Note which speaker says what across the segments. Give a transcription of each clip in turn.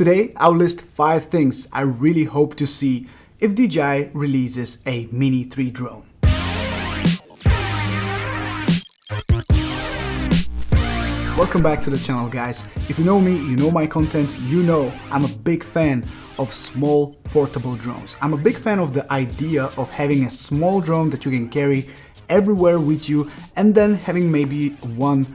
Speaker 1: Today, I'll list 5 things I really hope to see if DJI releases a Mini 3 drone. Welcome back to the channel, guys. If you know me, you know my content, you know I'm a big fan of small portable drones. I'm a big fan of the idea of having a small drone that you can carry everywhere with you, and then having maybe one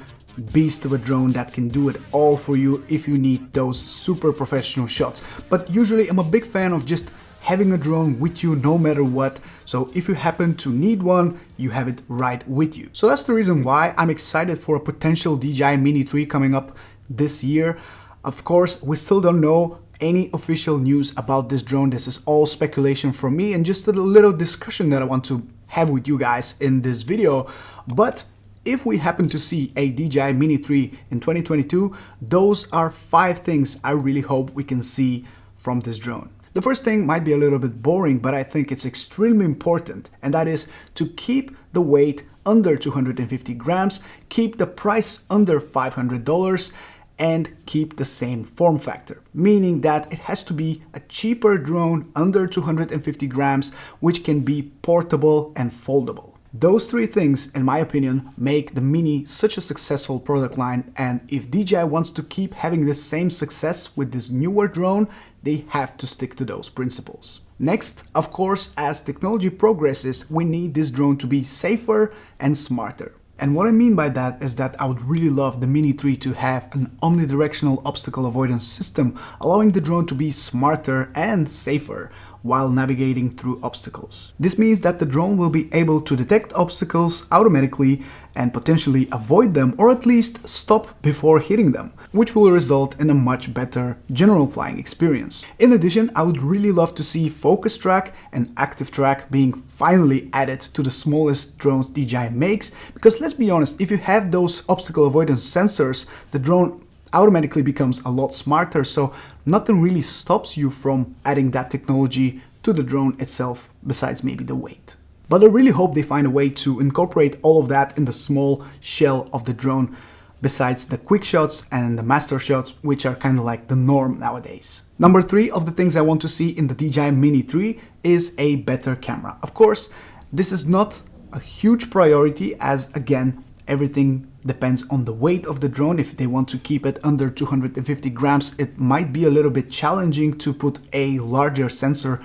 Speaker 1: beast of a drone that can do it all for you if you need those super professional shots. But usually I'm a big fan of just having a drone with you no matter what, so if you happen to need one, you have it right with you. So that's the reason why I'm excited for a potential DJI Mini 3 coming up this year. Of course, we still don't know any official news about this drone. This is all speculation from me and just a little discussion that I want to have with you guys in this video. But if we happen to see a DJI Mini 3 in 2022, those are 5 things I really hope we can see from this drone. The first thing might be a little bit boring, but I think it's extremely important, and that is to keep the weight under 250 grams, keep the price under $500, and keep the same form factor, meaning that it has to be a cheaper drone under 250 grams, which can be portable and foldable. Those 3 things, in my opinion, make the Mini such a successful product line, and if DJI wants to keep having the same success with this newer drone, they have to stick to those principles. Next, of course, as technology progresses, we need this drone to be safer and smarter. And what I mean by that is that I would really love the Mini 3 to have an omnidirectional obstacle avoidance system, allowing the drone to be smarter and safer while navigating through obstacles. This means that the drone will be able to detect obstacles automatically and potentially avoid them, or at least stop before hitting them, which will result in a much better general flying experience. In addition, I would really love to see focus track and active track being finally added to the smallest drones DJI makes, because let's be honest, if you have those obstacle avoidance sensors, the drone automatically becomes a lot smarter, so nothing really stops you from adding that technology to the drone itself, besides maybe the weight. But I really hope they find a way to incorporate all of that in the small shell of the drone, besides the quick shots and the master shots, which are kind of like the norm nowadays. Number 3 of the things I want to see in the DJI Mini 3 is a better camera. Of course, this is not a huge priority, as again, everything depends on the weight of the drone. If they want to keep it under 250 grams, it might be a little bit challenging to put a larger sensor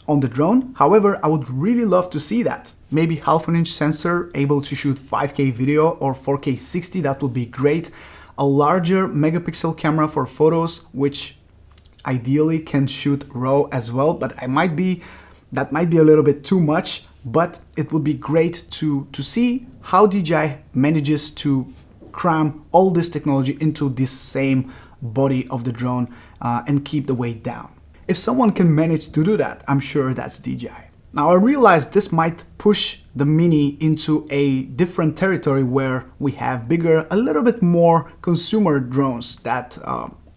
Speaker 1: on the drone. However, I would really love to see that. Maybe half an inch sensor able to shoot 5K video or 4K 60, that would be great. A larger megapixel camera for photos, which ideally can shoot RAW as well, but that might be a little bit too much. But it would be great to see how DJI manages to cram all this technology into this same body of the drone and keep the weight down. If someone can manage to do that, I'm sure that's DJI. Now, I realize this might push the Mini into a different territory where we have bigger, a little bit more consumer drones that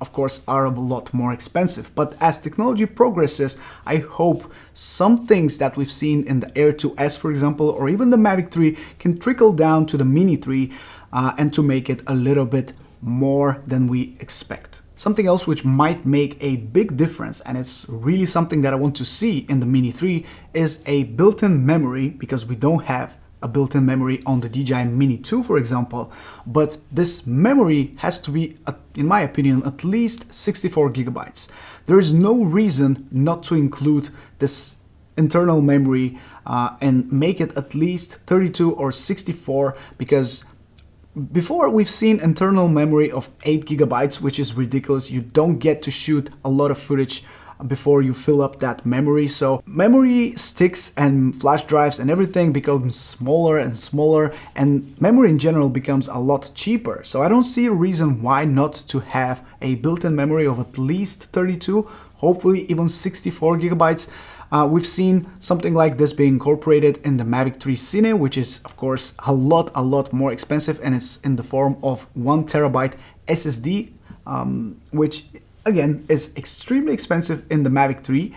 Speaker 1: of course are a lot more expensive. But as technology progresses, I hope some things that we've seen in the Air 2S, for example, or even the Mavic 3 can trickle down to the Mini 3 and to make it a little bit more than we expect. Something else which might make a big difference, and it's really something that I want to see in the Mini 3, is a built-in memory, because we don't have a built-in memory on the DJI Mini 2, for example, but this memory has to be, in my opinion, at least 64 gigabytes. There is no reason not to include this internal memory and make it at least 32 or 64, because before we've seen internal memory of 8 gigabytes, which is ridiculous. You don't get to shoot a lot of footage before you fill up that memory. So memory sticks and flash drives and everything becomes smaller and smaller, and memory in general becomes a lot cheaper. So I don't see a reason why not to have a built-in memory of at least 32, hopefully even 64 gigabytes. We've seen something like this being incorporated in the Mavic 3 Cine, which is of course a lot more expensive, and it's in the form of 1 terabyte SSD, which again is extremely expensive in the Mavic 3.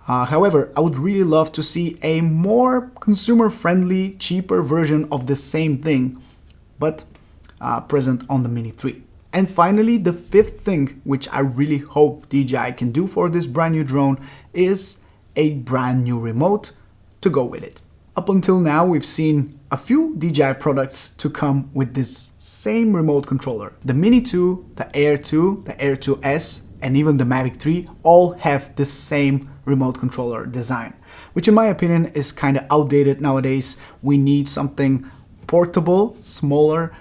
Speaker 1: However, I would really love to see a more consumer-friendly, cheaper version of the same thing, but present on the Mini 3. And finally, the fifth thing, which I really hope DJI can do for this brand new drone, is a brand new remote to go with it. Up until now, we've seen a few DJI products to come with this same remote controller. The Mini 2, the Air 2, the Air 2S, and even the Mavic 3 all have the same remote controller design, which in my opinion is kind of outdated nowadays. We need something portable, smaller,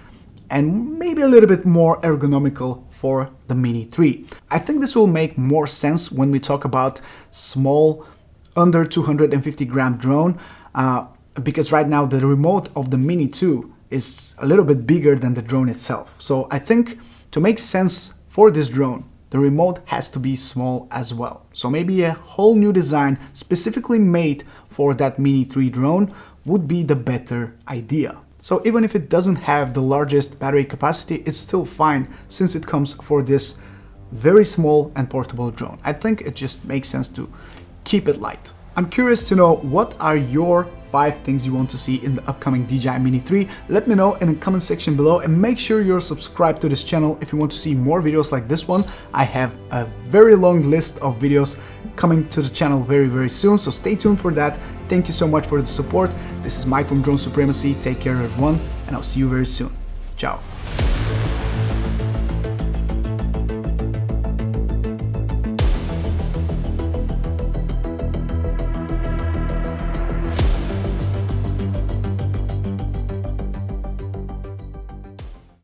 Speaker 1: and maybe a little bit more ergonomical for the Mini 3. I think this will make more sense when we talk about small, under 250 gram drone, because right now the remote of the Mini 2 is a little bit bigger than the drone itself. So I think to make sense for this drone, the remote has to be small as well. So maybe a whole new design specifically made for that Mini 3 drone would be the better idea. So even if it doesn't have the largest battery capacity, it's still fine since it comes for this very small and portable drone. I think it just makes sense to keep it light. I'm curious to know, what are your 5 things you want to see in the upcoming DJI Mini 3? Let me know in the comment section below, and make sure you're subscribed to this channel if you want to see more videos like this one. I have a very long list of videos coming to the channel very soon, so stay tuned for that. Thank you so much for the support. This is Mike from Drone Supremacy. Take care everyone, and I'll see you very soon. Ciao.